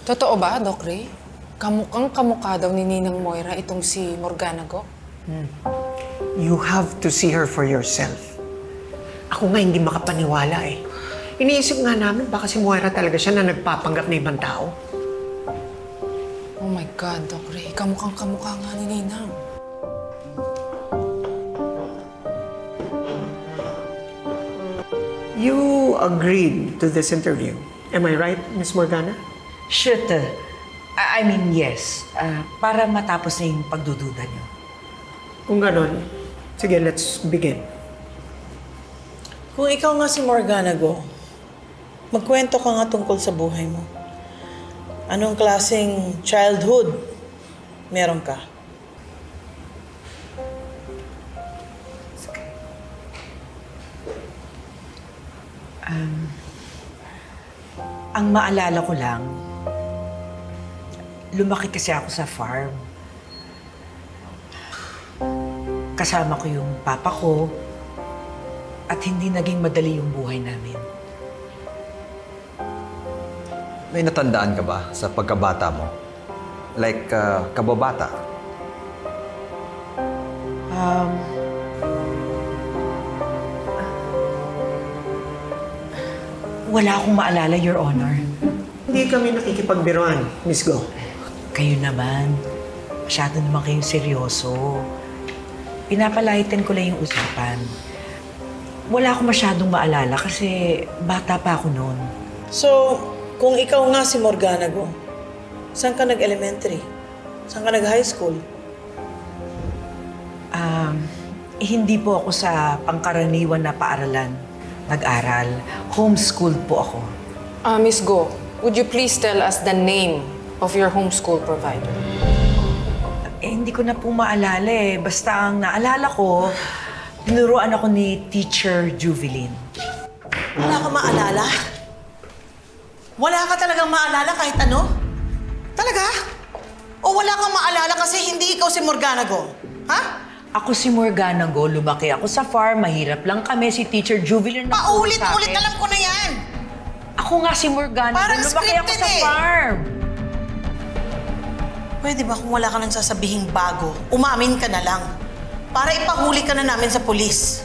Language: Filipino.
Totoo ba, Doc Ray? Kamukhang kamukha daw ni Ninang Moira itong si Morgana Go? You have to see her for yourself. Ako nga hindi makapaniwala eh. Iniisip nga namin baka si Moira talaga siya na nagpapanggap na ibang tao. Oh my God, Doc Ray. Kamukhang kamukha nga ni Ninang. You agreed to this interview. Am I right, Miss Morgana? Shoot. I mean, yes. Para matapos na yung pagdududa niyo. Kung ganon, sige, let's begin. Kung ikaw nga si Morgana Go, magkwento ka nga tungkol sa buhay mo. Anong klaseng childhood meron ka? Ang maalala ko lang, lumaki kasi ako sa farm. Kasama ko yung papa ko at hindi naging madali yung buhay namin. May natandaan ka ba sa pagkabata mo? Like, kababata? Wala akong maalala, Your Honor. Hindi kami nakikipagbiruan, Miss Go. Kayo naman, masyado naman kayong seryoso. Pinapalahitin ko lang yung usapan. Wala akong masyadong maalala kasi bata pa ako noon. So, kung ikaw nga si Morgana Go, saan ka nag-elementary? Saan ka nag-high school? Hindi po ako sa pangkaraniwan na paaralan nag-aral. Homeschooled po ako. Miss Go, would you please tell us the name of your homeschool provider? Hindi ko na po maalala eh. Basta ang naalala ko, tinuruan ako ni Teacher Juveline. Wala ka maalala? Wala ka talagang maalala kahit ano? Talaga? O wala kang maalala kasi hindi ikaw si Morgana Go? Ha? Ako si Morgana Go, lumaki ako sa farm, mahirap lang kami, si Teacher Juveline na Paulit-ulit, alam ko na yan! Ako nga si Morgana Parang Go, lumaki ako scripted sa eh. farm. Pwede ba kung wala ka nang sasabihing bago, umamin ka na lang? Para ipahuli ka na namin sa pulis.